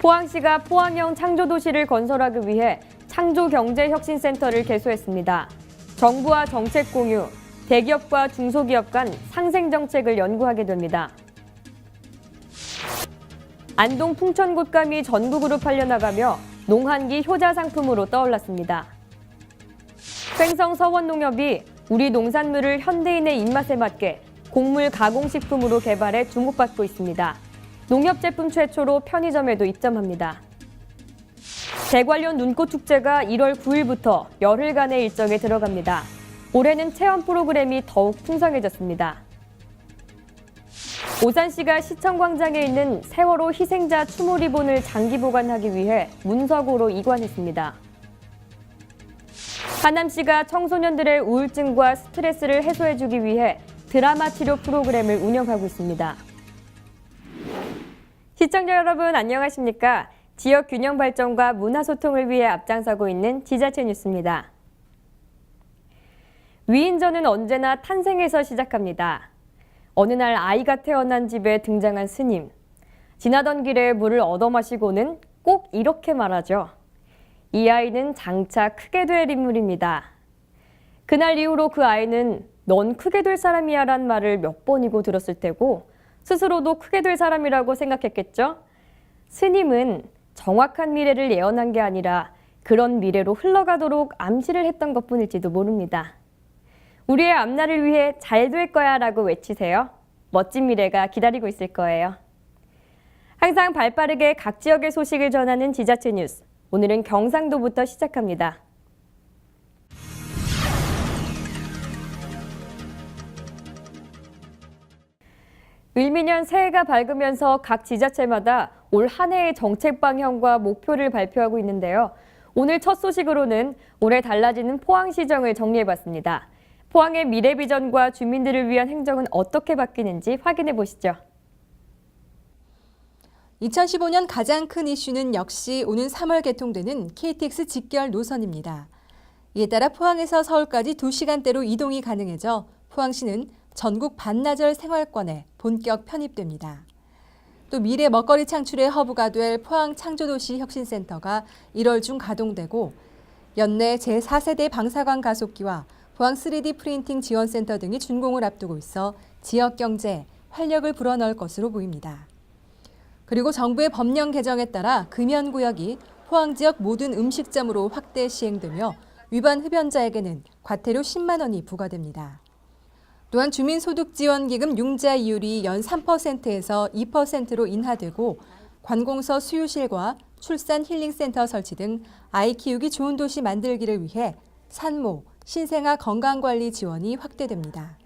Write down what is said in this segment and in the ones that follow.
포항시가 포항형 창조도시를 건설하기 위해 창조경제혁신센터를 개소했습니다. 정부와 정책 공유, 대기업과 중소기업 간 상생정책을 연구하게 됩니다. 안동 풍천곶감이 전국으로 팔려나가며 농한기 효자 상품으로 떠올랐습니다. 횡성 서원농협이 우리 농산물을 현대인의 입맛에 맞게 곡물 가공식품으로 개발해 주목받고 있습니다. 농협 제품 최초로 편의점에도 입점합니다. 대관령 눈꽃축제가 1월 9일부터 열흘간의 일정에 들어갑니다. 올해는 체험 프로그램이 더욱 풍성해졌습니다. 오산시가 시청광장에 있는 세월호 희생자 추모 리본을 장기 보관하기 위해 문서고로 이관했습니다. 하남시가 청소년들의 우울증과 스트레스를 해소해주기 위해 드라마 치료 프로그램을 운영하고 있습니다. 시청자 여러분 안녕하십니까? 지역 균형 발전과 문화 소통을 위해 앞장서고 있는 지자체 뉴스입니다. 위인전은 언제나 탄생에서 시작합니다. 어느 날 아이가 태어난 집에 등장한 스님. 지나던 길에 물을 얻어 마시고는 꼭 이렇게 말하죠. 이 아이는 장차 크게 될 인물입니다. 그날 이후로 그 아이는 넌 크게 될 사람이야 란 말을 몇 번이고 들었을 테고 스스로도 크게 될 사람이라고 생각했겠죠? 스님은 정확한 미래를 예언한 게 아니라 그런 미래로 흘러가도록 암시를 했던 것뿐일지도 모릅니다. 우리의 앞날을 위해 잘 될 거야 라고 외치세요. 멋진 미래가 기다리고 있을 거예요. 항상 발빠르게 각 지역의 소식을 전하는 지자체 뉴스. 오늘은 경상도부터 시작합니다. 을미년 새해가 밝으면서 각 지자체마다 올 한 해의 정책 방향과 목표를 발표하고 있는데요. 오늘 첫 소식으로는 올해 달라지는 포항시정을 정리해봤습니다. 포항의 미래 비전과 주민들을 위한 행정은 어떻게 바뀌는지 확인해 보시죠. 2015년 가장 큰 이슈는 역시 오는 3월 개통되는 KTX 직결 노선입니다. 이에 따라 포항에서 서울까지 2시간대로 이동이 가능해져 포항시는 전국 반나절 생활권에 본격 편입됩니다. 또 미래 먹거리 창출의 허브가 될 포항 창조도시 혁신센터가 1월 중 가동되고 연내 제4세대 방사광 가속기와 포항 3D 프린팅 지원센터 등이 준공을 앞두고 있어 지역 경제에 활력을 불어넣을 것으로 보입니다. 그리고 정부의 법령 개정에 따라 금연구역이 포항 지역 모든 음식점으로 확대 시행되며 위반 흡연자에게는 과태료 10만 원이 부과됩니다. 또한 주민소득지원기금 융자 이율이 연 3%에서 2%로 인하되고 관공서 수유실과 출산 힐링센터 설치 등 아이 키우기 좋은 도시 만들기를 위해 산모, 신생아 건강관리 지원이 확대됩니다.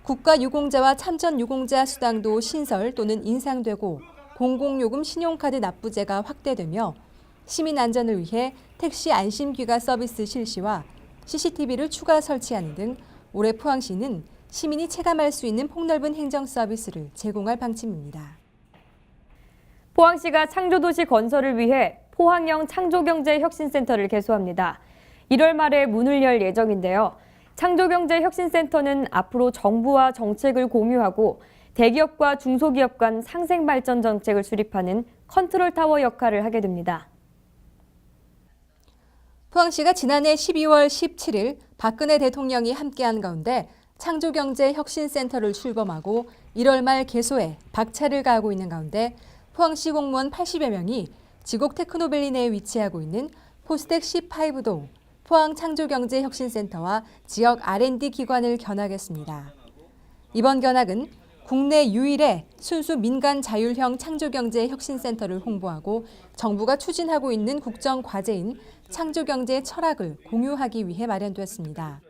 국가유공자와 참전유공자 수당도 신설 또는 인상되고 공공요금 신용카드 납부제가 확대되며 시민 안전을 위해 택시 안심귀가 서비스 실시와 CCTV를 추가 설치하는 등 올해 포항시는 시민이 체감할 수 있는 폭넓은 행정 서비스를 제공할 방침입니다. 포항시가 창조도시 건설을 위해 포항형 창조경제혁신센터를 개소합니다. 1월 말에 문을 열 예정인데요. 창조경제혁신센터는 앞으로 정부와 정책을 공유하고 대기업과 중소기업 간 상생발전 정책을 수립하는 컨트롤타워 역할을 하게 됩니다. 포항시가 지난해 12월 17일 박근혜 대통령이 함께한 가운데 창조경제혁신센터를 출범하고 1월 말 개소에 박차를 가하고 있는 가운데 포항시 공무원 80여 명이 지곡 테크노밸리 내에 위치하고 있는 포스텍 C5도 포항창조경제혁신센터와 지역 R&D 기관을 견학했습니다. 이번 견학은 국내 유일의 순수 민간 자율형 창조경제혁신센터를 홍보하고 정부가 추진하고 있는 국정과제인 창조경제 철학을 공유하기 위해 마련됐습니다.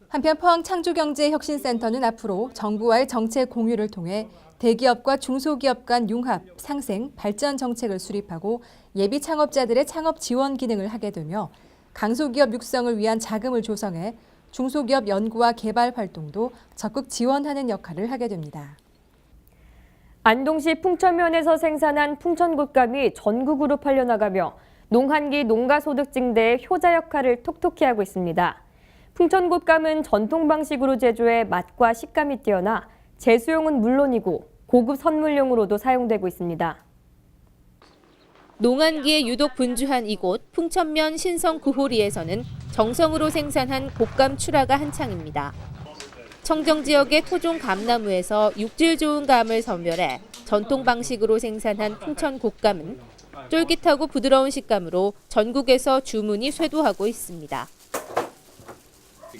한편 포항창조경제혁신센터는 앞으로 정부와의 정책 공유를 통해 대기업과 중소기업 간 융합, 상생, 발전 정책을 수립하고 예비 창업자들의 창업 지원 기능을 하게 되며 강소기업 육성을 위한 자금을 조성해 중소기업 연구와 개발 활동도 적극 지원하는 역할을 하게 됩니다. 안동시 풍천면에서 생산한 풍천곶감이 전국으로 팔려나가며 농한기 농가소득 증대의 효자 역할을 톡톡히 하고 있습니다. 풍천곶감은 전통 방식으로 제조해 맛과 식감이 뛰어나 재수용은 물론이고 고급 선물용으로도 사용되고 있습니다. 농한기에 유독 분주한 이곳 풍천면 신성 구호리에서는 정성으로 생산한 곶감 출하가 한창입니다. 청정 지역의 토종 감나무에서 육질 좋은 감을 선별해 전통 방식으로 생산한 풍천 곶감은 쫄깃하고 부드러운 식감으로 전국에서 주문이 쇄도하고 있습니다.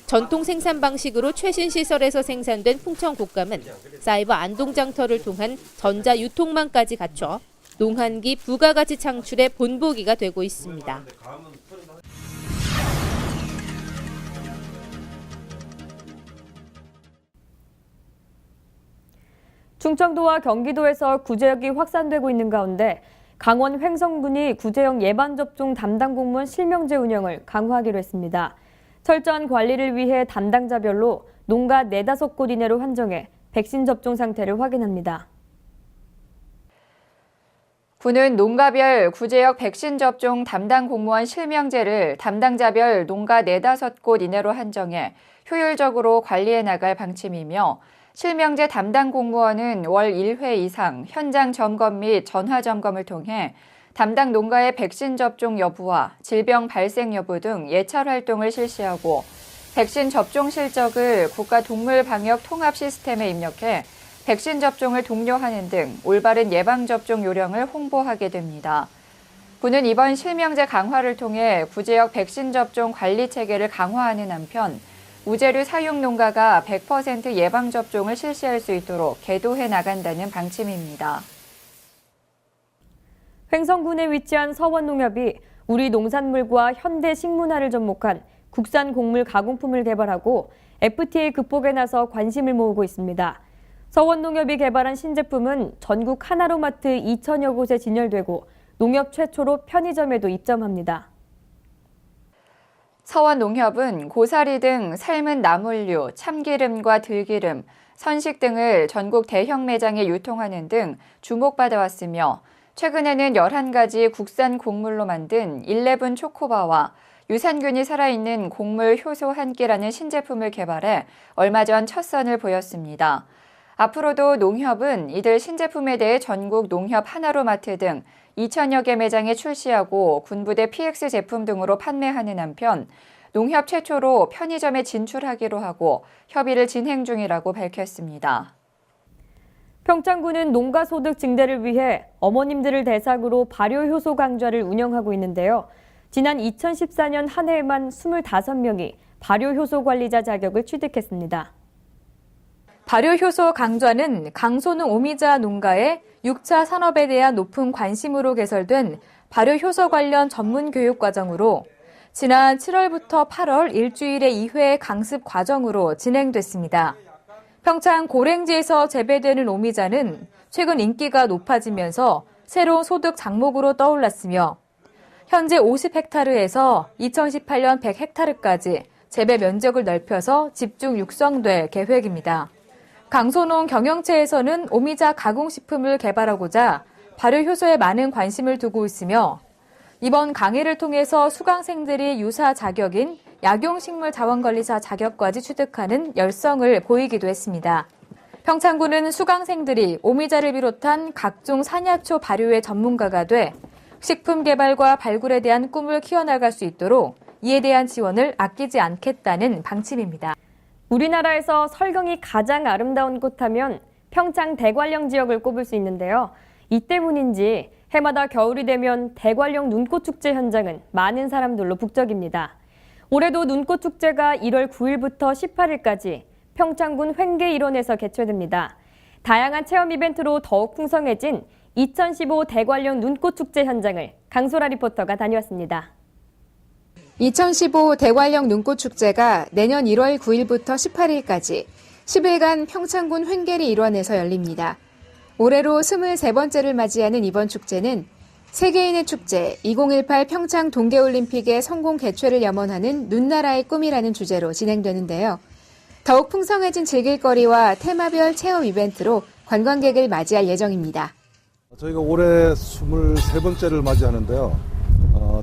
전통 생산 방식으로 최신 시설에서 생산된 풍천 곶감은 사이버 안동장터를 통한 전자 유통망까지 갖춰 농한기 부가가치 창출의 본보기가 되고 있습니다. 충청도와 경기도에서 구제역이 확산되고 있는 가운데 강원 횡성군이 구제역 예방접종 담당 공무원 실명제 운영을 강화하기로 했습니다. 철저한 관리를 위해 담당자별로 농가 4-5곳 이내로 한정해 백신 접종 상태를 확인합니다. 군은 농가별 구제역 백신 접종 담당 공무원 실명제를 담당자별 농가 4-5곳 이내로 한정해 효율적으로 관리해 나갈 방침이며 실명제 담당 공무원은 월 1회 이상 현장 점검 및 전화 점검을 통해 담당 농가의 백신 접종 여부와 질병 발생 여부 등 예찰 활동을 실시하고 백신 접종 실적을 국가동물방역 통합 시스템에 입력해 백신 접종을 독려하는 등 올바른 예방접종 요령을 홍보하게 됩니다. 군은 이번 실명제 강화를 통해 구제역 백신 접종 관리 체계를 강화하는 한편 우제류 사육 농가가 100% 예방접종을 실시할 수 있도록 계도해 나간다는 방침입니다. 횡성군에 위치한 서원농협이 우리 농산물과 현대 식문화를 접목한 국산 곡물 가공품을 개발하고 FTA 극복에 나서 관심을 모으고 있습니다. 서원농협이 개발한 신제품은 전국 하나로마트 2,000여 곳에 진열되고 농협 최초로 편의점에도 입점합니다. 서원농협은 고사리 등 삶은 나물류, 참기름과 들기름, 선식 등을 전국 대형 매장에 유통하는 등 주목받아왔으며 최근에는 11가지 국산 곡물로 만든 11 초코바와 유산균이 살아있는 곡물 효소 한 끼라는 신제품을 개발해 얼마 전 첫 선을 보였습니다. 앞으로도 농협은 이들 신제품에 대해 전국 농협 하나로마트 등 2,000여 개 매장에 출시하고 군부대 PX 제품 등으로 판매하는 한편 농협 최초로 편의점에 진출하기로 하고 협의를 진행 중이라고 밝혔습니다. 평창군은 농가 소득 증대를 위해 어머님들을 대상으로 발효효소 강좌를 운영하고 있는데요. 지난 2014년 한 해에만 25명이 발효효소 관리자 자격을 취득했습니다. 발효효소 강좌는 강소농 오미자 농가의 6차 산업에 대한 높은 관심으로 개설된 발효효소 관련 전문 교육 과정으로 지난 7월부터 8월 일주일에 2회 강습 과정으로 진행됐습니다. 평창 고랭지에서 재배되는 오미자는 최근 인기가 높아지면서 새로운 소득 작목으로 떠올랐으며 현재 50헥타르에서 2018년 100헥타르까지 재배 면적을 넓혀서 집중 육성될 계획입니다. 강소농 경영체에서는 오미자 가공식품을 개발하고자 발효효소에 많은 관심을 두고 있으며 이번 강의를 통해서 수강생들이 유사 자격인 약용식물 자원관리사 자격까지 취득하는 열성을 보이기도 했습니다. 평창군은 수강생들이 오미자를 비롯한 각종 산야초 발효의 전문가가 돼 식품 개발과 발굴에 대한 꿈을 키워나갈 수 있도록 이에 대한 지원을 아끼지 않겠다는 방침입니다. 우리나라에서 설경이 가장 아름다운 곳 하면 평창 대관령 지역을 꼽을 수 있는데요. 이 때문인지 해마다 겨울이 되면 대관령 눈꽃축제 현장은 많은 사람들로 북적입니다. 올해도 눈꽃축제가 1월 9일부터 18일까지 평창군 횡계 일원에서 개최됩니다. 다양한 체험 이벤트로 더욱 풍성해진 2015 대관령 눈꽃축제 현장을 강소라 리포터가 다녀왔습니다. 2015 대관령 눈꽃축제가 내년 1월 9일부터 18일까지 10일간 평창군 횡계리 일원에서 열립니다. 올해로 23번째를 맞이하는 이번 축제는 세계인의 축제 2018 평창 동계올림픽의 성공 개최를 염원하는 눈나라의 꿈이라는 주제로 진행되는데요. 더욱 풍성해진 즐길거리와 테마별 체험 이벤트로 관광객을 맞이할 예정입니다. 저희가 올해 23번째를 맞이하는데요.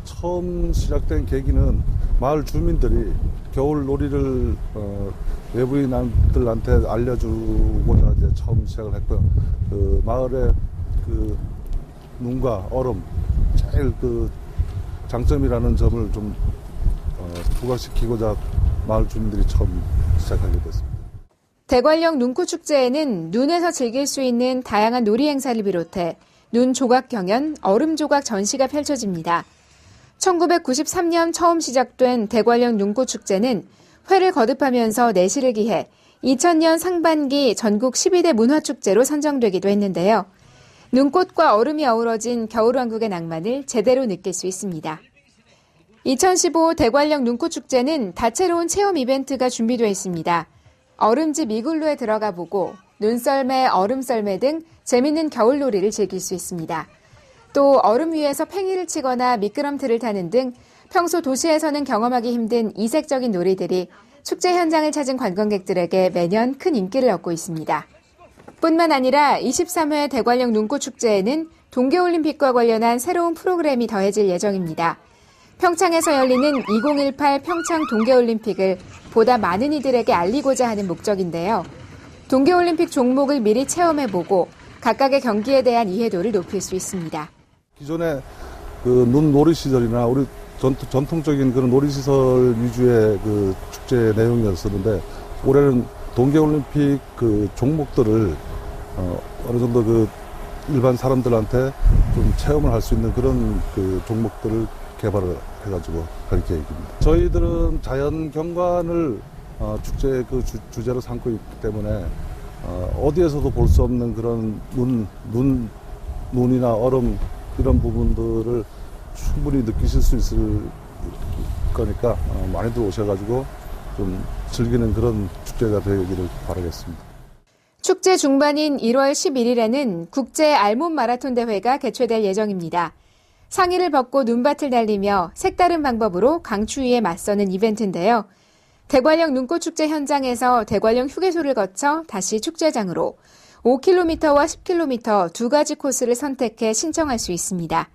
처음 시작된 계기는 마을 주민들이 겨울 놀이를 외부인들한테 알려주고자 이제 처음 시작을 했고요. 그 마을에 그 눈과 얼음, 제일 그 장점이라는 점을 좀 부각시키고자 마을 주민들이 처음 시작하게 됐습니다. 대관령 눈꽃축제에는 눈에서 즐길 수 있는 다양한 놀이 행사를 비롯해 눈 조각 경연, 얼음 조각 전시가 펼쳐집니다. 1993년 처음 시작된 대관령 눈꽃축제는 회를 거듭하면서 내실을 기해 2000년 상반기 전국 12대 문화축제로 선정되기도 했는데요. 눈꽃과 얼음이 어우러진 겨울왕국의 낭만을 제대로 느낄 수 있습니다. 2015 대관령 눈꽃축제는 다채로운 체험 이벤트가 준비되어 있습니다. 얼음집 이글루에 들어가 보고 눈썰매, 얼음썰매 등 재밌는 겨울놀이를 즐길 수 있습니다. 또 얼음 위에서 팽이를 치거나 미끄럼틀을 타는 등 평소 도시에서는 경험하기 힘든 이색적인 놀이들이 축제 현장을 찾은 관광객들에게 매년 큰 인기를 얻고 있습니다. 뿐만 아니라 23회 대관령 눈꽃축제에는 동계올림픽과 관련한 새로운 프로그램이 더해질 예정입니다. 평창에서 열리는 2018 평창 동계올림픽을 보다 많은 이들에게 알리고자 하는 목적인데요. 동계올림픽 종목을 미리 체험해보고 각각의 경기에 대한 이해도를 높일 수 있습니다. 기존에 그 눈 놀이시설이나 우리 전통적인 그런 놀이시설 위주의 그 축제 내용이었었는데 올해는 동계올림픽 그 종목들을 어느 정도 그 일반 사람들한테 좀 체험을 할 수 있는 그런 그 종목들을 개발을 해가지고 할 계획입니다. 저희들은 자연 경관을 축제 그 주제로 삼고 있기 때문에 어디에서도 볼 수 없는 그런 눈이나 얼음 이런 부분들을 충분히 느끼실 수 있을 거니까 많이들 오셔가지고 좀 즐기는 그런 축제가 되기를 바라겠습니다. 축제 중반인 1월 11일에는 국제 알몸 마라톤 대회가 개최될 예정입니다. 상의를 벗고 눈밭을 달리며 색다른 방법으로 강추위에 맞서는 이벤트인데요. 대관령 눈꽃축제 현장에서 대관령 휴게소를 거쳐 다시 축제장으로 5km와 10km 두 가지 코스를 선택해 신청할 수 있습니다.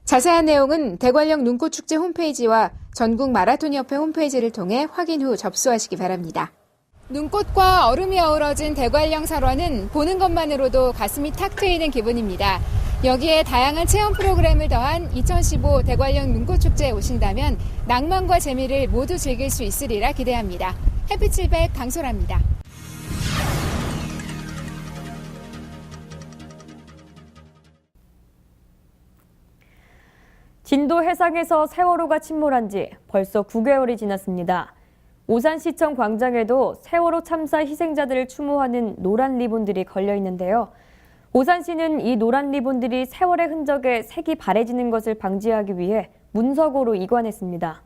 자세한 내용은 대관령 눈꽃축제 홈페이지와 전국 마라톤협회 홈페이지를 통해 확인 후 접수하시기 바랍니다. 눈꽃과 얼음이 어우러진 대관령 설화는 보는 것만으로도 가슴이 탁 트이는 기분입니다. 여기에 다양한 체험 프로그램을 더한 2015 대관령 눈꽃축제에 오신다면 낭만과 재미를 모두 즐길 수 있으리라 기대합니다. 햇빛700 강소라입니다. 진도 해상에서 세월호가 침몰한 지 벌써 9개월이 지났습니다. 오산시청 광장에도 세월호 참사 희생자들을 추모하는 노란 리본들이 걸려 있는데요. 오산시는 이 노란 리본들이 세월의 흔적에 색이 바래지는 것을 방지하기 위해 문석으로 이관했습니다.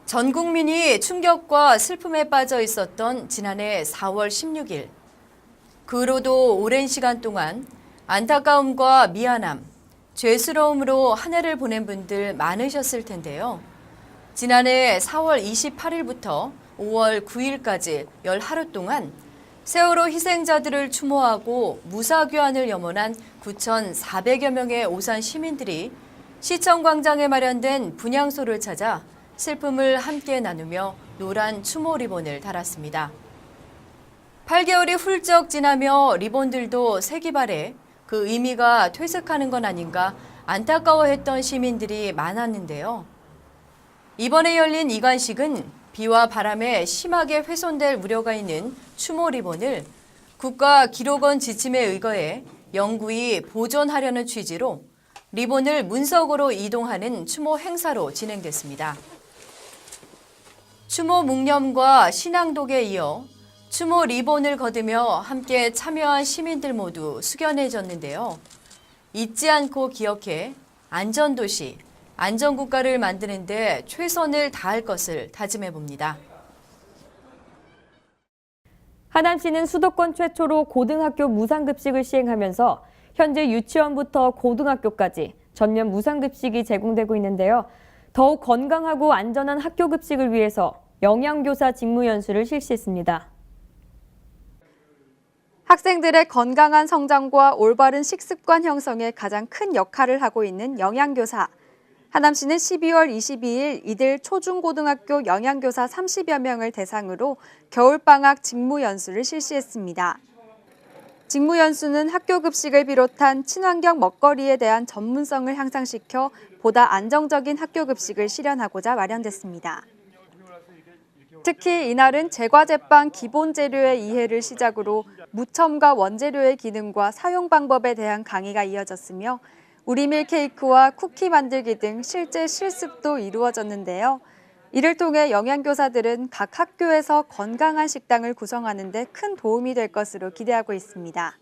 전 국민이 충격과 슬픔에 빠져 있었던 지난해 4월 16일. 그 후로도 오랜 시간 동안 안타까움과 미안함, 죄스러움으로 한 해를 보낸 분들 많으셨을 텐데요. 지난해 4월 28일부터 5월 9일까지 열 하루 동안 세월호 희생자들을 추모하고 무사귀환을 염원한 9,400여 명의 오산 시민들이 시청 광장에 마련된 분향소를 찾아 슬픔을 함께 나누며 노란 추모 리본을 달았습니다. 8개월이 훌쩍 지나며 리본들도 색이 바래 그 의미가 퇴색하는 건 아닌가 안타까워했던 시민들이 많았는데요. 이번에 열린 이관식은 비와 바람에 심하게 훼손될 우려가 있는 추모 리본을 국가기록원 지침에 의거해 영구히 보존하려는 취지로 리본을 문석으로 이동하는 추모 행사로 진행됐습니다. 추모 묵념과 신앙독에 이어 추모 리본을 거두며 함께 참여한 시민들 모두 숙연해졌는데요. 잊지 않고 기억해 안전도시, 안전국가를 만드는 데 최선을 다할 것을 다짐해 봅니다. 하남시는 수도권 최초로 고등학교 무상급식을 시행하면서 현재 유치원부터 고등학교까지 전면 무상급식이 제공되고 있는데요. 더욱 건강하고 안전한 학교급식을 위해서 영양교사 직무연수를 실시했습니다. 학생들의 건강한 성장과 올바른 식습관 형성에 가장 큰 역할을 하고 있는 영양교사. 하남시는 12월 22일 이들 초중고등학교 영양교사 30여 명을 대상으로 겨울방학 직무연수를 실시했습니다. 직무연수는 학교 급식을 비롯한 친환경 먹거리에 대한 전문성을 향상시켜 보다 안정적인 학교 급식을 실현하고자 마련됐습니다. 특히 이날은 제과제빵 기본 재료의 이해를 시작으로 무첨가 원재료의 기능과 사용 방법에 대한 강의가 이어졌으며 우리밀 케이크와 쿠키 만들기 등 실제 실습도 이루어졌는데요. 이를 통해 영양교사들은 각 학교에서 건강한 식당을 구성하는 데 큰 도움이 될 것으로 기대하고 있습니다.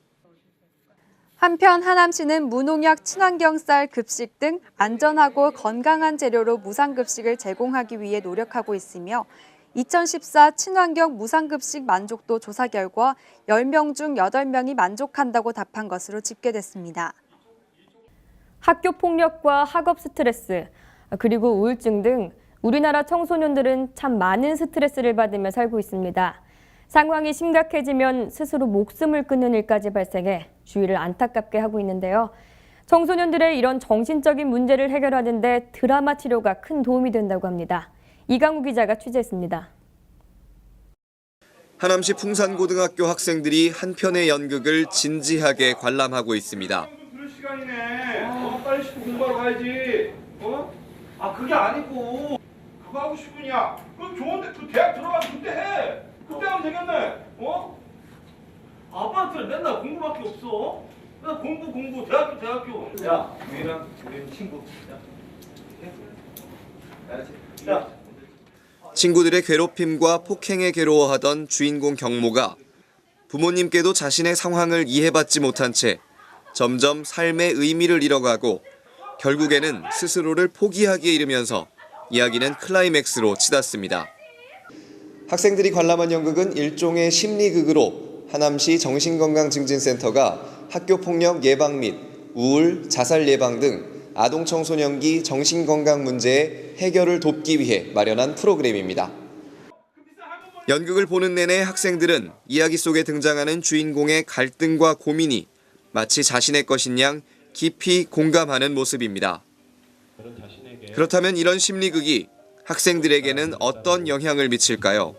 한편 하남시는 무농약 친환경 쌀 급식 등 안전하고 건강한 재료로 무상급식을 제공하기 위해 노력하고 있으며 2014 친환경 무상급식 만족도 조사 결과 10명 중 8명이 만족한다고 답한 것으로 집계됐습니다. 학교 폭력과 학업 스트레스, 그리고 우울증 등 우리나라 청소년들은 참 많은 스트레스를 받으며 살고 있습니다. 상황이 심각해지면 스스로 목숨을 끊는 일까지 발생해 주위를 안타깝게 하고 있는데요. 청소년들의 이런 정신적인 문제를 해결하는 데 드라마 치료가 큰 도움이 된다고 합니다. 이강우 기자가 취재했습니다. 하남시 풍산고등학교 학생들이 한 편의 연극을 진지하게 관람하고 있습니다. 들을 시간이네. 빨리 씻고 공부하러 가야지. 그게 아니고 그거 하고 싶으냐? 그럼 좋은데 그 대학 들어가서 그때 해. 그때 하면 되겠네. 아빠한테는 맨날 공부밖에 없어. 맨날 공부, 대학교. 야, 우리랑 우리 친구. 야. 친구들의 괴롭힘과 폭행에 괴로워하던 주인공 경모가 부모님께도 자신의 상황을 이해받지 못한 채 점점 삶의 의미를 잃어가고 결국에는 스스로를 포기하기에 이르면서 이야기는 클라이맥스로 치닫습니다. 학생들이 관람한 연극은 일종의 심리극으로 하남시 정신건강증진센터가 학교폭력 예방 및 우울, 자살 예방 등 아동 청소년기 정신건강 문제의 해결을 돕기 위해 마련한 프로그램입니다. 연극을 보는 내내 학생들은 이야기 속에 등장하는 주인공의 갈등과 고민이 마치 자신의 것인 양 깊이 공감하는 모습입니다. 그렇다면 이런 심리극이 학생들에게는 어떤 영향을 미칠까요?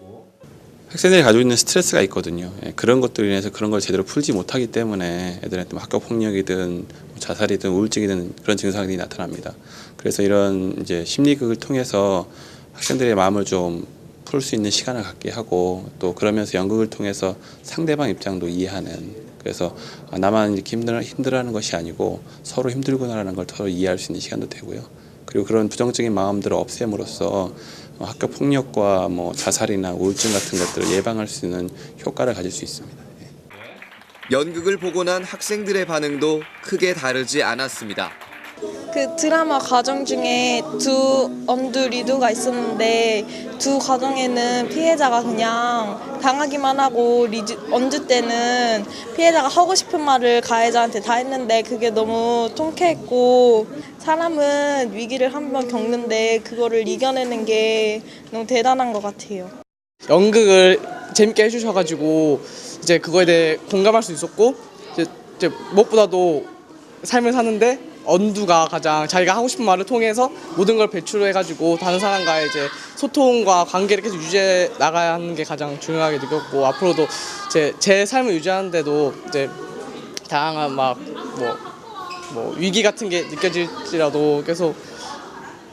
학생들이 가지고 있는 스트레스가 있거든요. 그런 것들로 인해서 그런 걸 제대로 풀지 못하기 때문에 애들한테 학교 폭력이든 자살이든 우울증이든 그런 증상들이 나타납니다. 그래서 이런 이제 심리극을 통해서 학생들의 마음을 좀 풀 수 있는 시간을 갖게 하고 또 그러면서 연극을 통해서 상대방 입장도 이해하는, 그래서 나만 이렇게 힘들어하는 것이 아니고 서로 힘들구나라는 걸 서로 이해할 수 있는 시간도 되고요. 그리고 그런 부정적인 마음들을 없앰으로써 학교 폭력과 자살이나 우울증 같은 것들을 예방할 수 있는 효과를 가질 수 있습니다. 연극을 보고 난 학생들의 반응도 크게 다르지 않았습니다. 그 드라마 과정 중에 두 언두 리드가 있었는데 두 과정에는 피해자가 그냥 당하기만 하고 언두 때는 피해자가 하고 싶은 말을 가해자한테 다 했는데 그게 너무 통쾌했고, 사람은 위기를 한번 겪는데 그거를 이겨내는 게 너무 대단한 것 같아요. 연극을 재밌게 해주셔가지고 이제 그거에 대해 공감할 수 있었고, 이제 무엇보다도 삶을 사는데 언두가 가장 자기가 하고 싶은 말을 통해서 모든 걸 배출해가지고 다른 사람과의 이제 소통과 관계를 계속 유지해 나가야 하는 게 가장 중요하게 느꼈고, 앞으로도 제 삶을 유지하는데도 이제 다양한 위기 같은 게 느껴질지라도 계속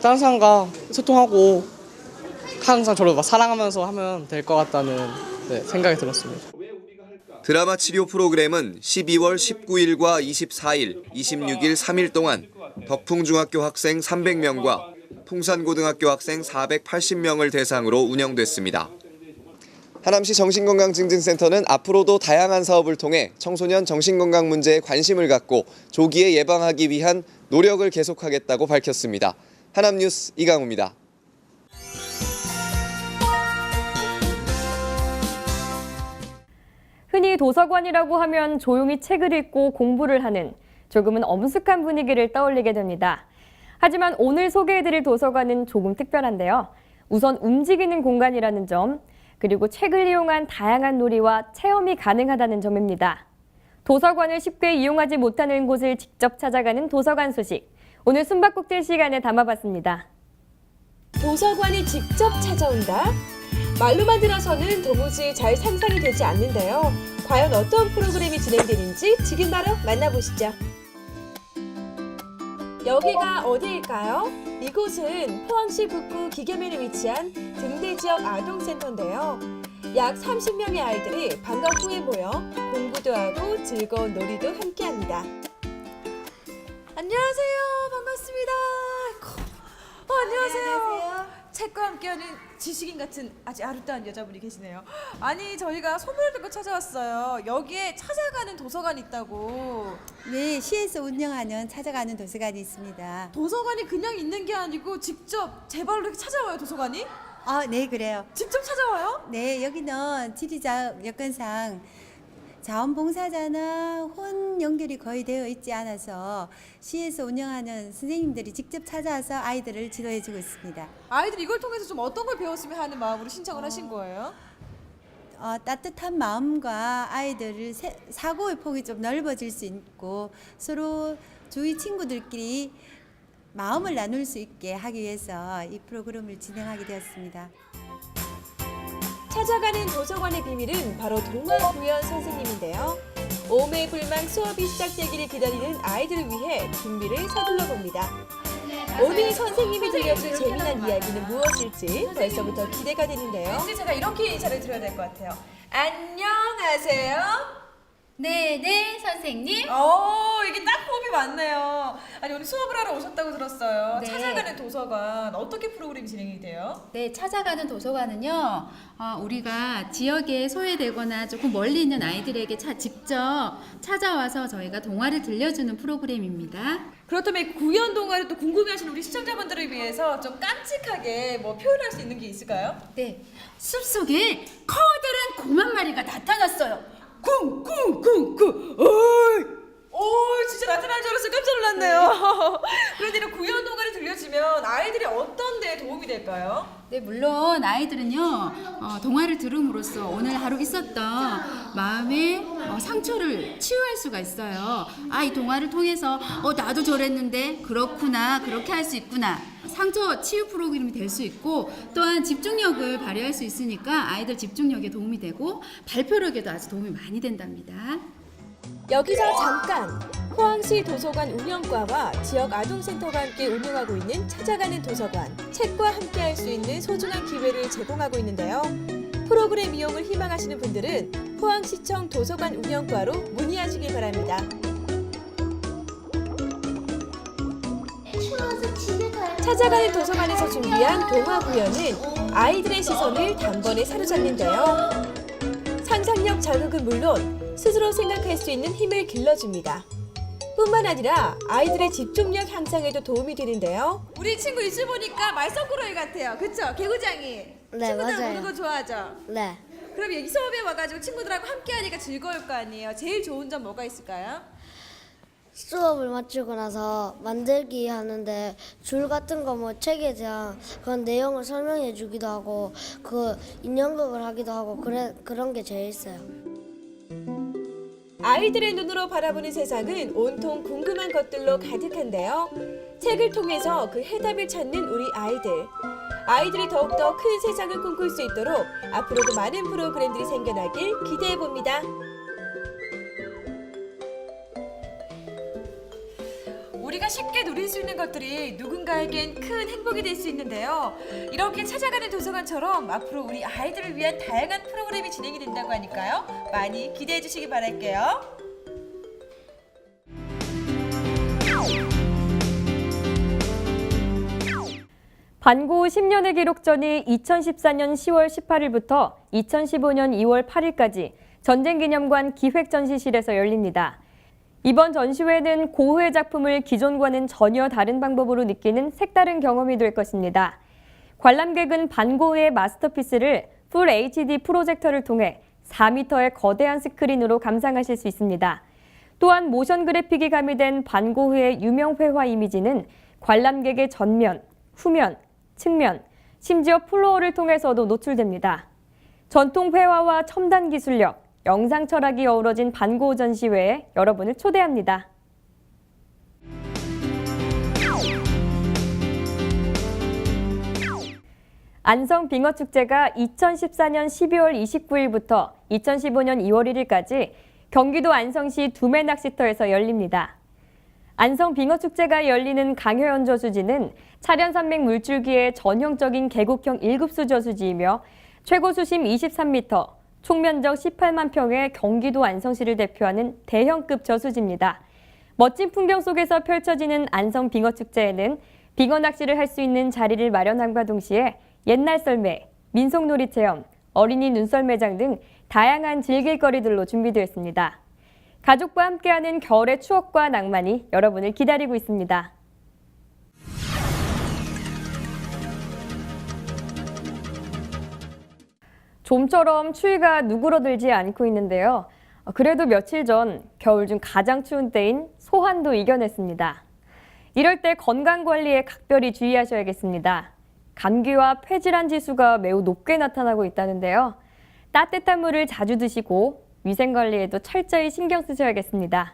다른 사람과 소통하고 항상 저를 사랑하면서 하면 될 것 같다는 생각이 들었습니다. 드라마 치료 프로그램은 12월 19일과 24일, 26일 3일 동안 덕풍중학교 학생 300명과 풍산고등학교 학생 480명을 대상으로 운영됐습니다. 하남시 정신건강증진센터는 앞으로도 다양한 사업을 통해 청소년 정신건강 문제에 관심을 갖고 조기에 예방하기 위한 노력을 계속하겠다고 밝혔습니다. 하남뉴스 이강우입니다. 흔히 도서관이라고 하면 조용히 책을 읽고 공부를 하는 조금은 엄숙한 분위기를 떠올리게 됩니다. 하지만 오늘 소개해드릴 도서관은 조금 특별한데요. 우선 움직이는 공간이라는 점, 그리고 책을 이용한 다양한 놀이와 체험이 가능하다는 점입니다. 도서관을 쉽게 이용하지 못하는 곳을 직접 찾아가는 도서관 소식. 오늘 숨바꼭질 시간에 담아봤습니다. 도서관이 직접 찾아온다? 말로만 들어서는 도무지 잘 상상이 되지 않는데요. 과연 어떤 프로그램이 진행되는지 지금 바로 만나보시죠. 여기가 어디일까요? 이곳은 포항시 북구 기계면에 위치한 등대 지역 아동센터인데요. 약 30명의 아이들이 방과 후에 모여 공부도 하고 즐거운 놀이도 함께합니다. 안녕하세요. 반갑습니다. 안녕하세요. 책과 함께하는 지식인 같은 아주 아름다운 여자분이 계시네요. 아니 저희가 소문을 듣고 찾아왔어요. 여기에 찾아가는 도서관이 있다고. 네, 시에서 운영하는 찾아가는 도서관이 있습니다. 도서관이 그냥 있는 게 아니고 직접 제 발로 이렇게 찾아와요, 도서관이? 아, 네, 그래요. 직접 찾아와요? 네, 여기는 지리적 여건상 자원봉사자나 혼 연결이 거의 되어 있지 않아서 시에서 운영하는 선생님들이 직접 찾아와서 아이들을 지도해주고 있습니다. 아이들이 이걸 통해서 좀 어떤 걸 배웠으면 하는 마음으로 신청을 하신 거예요? 따뜻한 마음과 아이들을 사고의 폭이 좀 넓어질 수 있고 서로 주위 친구들끼리 마음을 나눌 수 있게 하기 위해서 이 프로그램을 진행하게 되었습니다. 찾아가는 도서관의 비밀은 바로 동화구연 선생님인데요. 오매불망 수업이 시작되기를 기다리는 아이들을 위해 준비를 서둘러 봅니다. 오늘 선생님이 들려줄 재미난 이야기는 무엇일지 벌써부터 기대가 되는데요. 왠지 제가 이렇게 인사를 드려야 될 것 같아요. 안녕하세요. 네, 선생님. 이게 딱 호흡이 맞네요. 아니 오늘 수업을 하러 오셨다고 들었어요. 네. 찾아가는 도서관 어떻게 프로그램이 진행이 돼요? 네, 찾아가는 도서관은요, 우리가 지역에 소외되거나 조금 멀리 있는 아이들에게 직접 찾아와서 저희가 동화를 들려주는 프로그램입니다. 그렇다면 구연 동화를 또 궁금해하시는 우리 시청자분들을 위해서 좀 깜찍하게 뭐 표현할 수 있는 게 있을까요? 네, 숲속에 커다란 곰 한 마리가 나타났어요. 쿵쿵쿵쿵 오, 진짜 나타난 줄 알았어요. 깜짝 놀랐네요. 그런데 이런 구연 동화를 들려주면 아이들이 어떤 데에 도움이 될까요? 네, 물론 아이들은요, 동화를 들음으로써 오늘 하루 있었던 마음의 상처를 치유할 수가 있어요. 이 동화를 통해서 나도 저랬는데 그렇구나, 그렇게 할 수 있구나. 상처 치유 프로그램이 될 수 있고 또한 집중력을 발휘할 수 있으니까 아이들 집중력에 도움이 되고 발표력에도 아주 도움이 많이 된답니다. 여기서 잠깐! 포항시 도서관 운영과와 지역 아동센터가 함께 운영하고 있는 찾아가는 도서관, 책과 함께할 수 있는 소중한 기회를 제공하고 있는데요. 프로그램 이용을 희망하시는 분들은 포항시청 도서관 운영과로 문의하시기 바랍니다. 찾아가는 도서관에서 준비한 동화 구연은 아이들의 시선을 단번에 사로잡는데요. 상상력 자극은 물론 스스로 생각할 수 있는 힘을 길러줍니다. 뿐만 아니라 아이들의 집중력 향상에도 도움이 되는데요. 우리 친구 입술 보니까 말썽꾸러기 같아요. 그쵸? 개구장이. 네, 친구들 맞아요. 보는 거 좋아하죠? 네. 그럼 여기 수업에 와가지고 친구들하고 함께 하니까 즐거울 거 아니에요. 제일 좋은 점 뭐가 있을까요? 수업을 마치고 나서 만들기 하는데 줄 같은 거 뭐 책에 대한 그런 내용을 설명해 주기도 하고 그 인형극을 하기도 하고 그런 게 제일 있어요. 아이들의 눈으로 바라보는 세상은 온통 궁금한 것들로 가득한데요. 책을 통해서 그 해답을 찾는 우리 아이들. 아이들이 더욱더 큰 세상을 꿈꿀 수 있도록 앞으로도 많은 프로그램들이 생겨나길 기대해 봅니다. 우리가 쉽게 누릴 수 있는 것들이 누군가에겐 큰 행복이 될 수 있는데요. 이렇게 찾아가는 도서관처럼 앞으로 우리 아이들을 위한 다양한 프로그램이 진행이 된다고 하니까요. 많이 기대해 주시기 바랄게요. 반고 10년의 기록전이 2014년 10월 18일부터 2015년 2월 8일까지 전쟁기념관 기획전시실에서 열립니다. 이번 전시회는 고흐의 작품을 기존과는 전혀 다른 방법으로 느끼는 색다른 경험이 될 것입니다. 관람객은 반고흐의 마스터피스를 풀 HD 프로젝터를 통해 4m의 거대한 스크린으로 감상하실 수 있습니다. 또한 모션 그래픽이 가미된 반고흐의 유명 회화 이미지는 관람객의 전면, 후면, 측면, 심지어 플로어를 통해서도 노출됩니다. 전통 회화와 첨단 기술력, 영상 철학이 어우러진 반고흐 전시회에 여러분을 초대합니다. 안성 빙어축제가 2014년 12월 29일부터 2015년 2월 1일까지 경기도 안성시 두메낚시터에서 열립니다. 안성 빙어축제가 열리는 강효연 저수지는 차련산맥 물줄기의 전형적인 계곡형 1급수 저수지이며 최고 수심 23m, 총 면적 18만 평의 경기도 안성시를 대표하는 대형급 저수지입니다. 멋진 풍경 속에서 펼쳐지는 안성 빙어축제에는 빙어 낚시를 할 수 있는 자리를 마련함과 동시에 옛날 썰매, 민속놀이 체험, 어린이 눈썰 매장 등 다양한 즐길거리들로 준비되어 있습니다. 가족과 함께하는 겨울의 추억과 낭만이 여러분을 기다리고 있습니다. 좀처럼 추위가 누그러들지 않고 있는데요. 그래도 며칠 전 겨울 중 가장 추운 때인 소환도 이겨냈습니다. 이럴 때 건강관리에 각별히 주의하셔야겠습니다. 감기와 폐질환 지수가 매우 높게 나타나고 있다는데요. 따뜻한 물을 자주 드시고 위생관리에도 철저히 신경 쓰셔야겠습니다.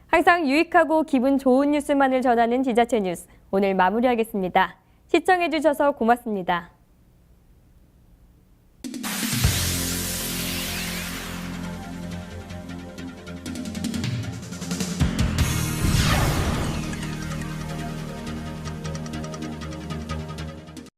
항상 유익하고 기분 좋은 뉴스만을 전하는 지자체 뉴스, 오늘 마무리하겠습니다. 시청해주셔서 고맙습니다.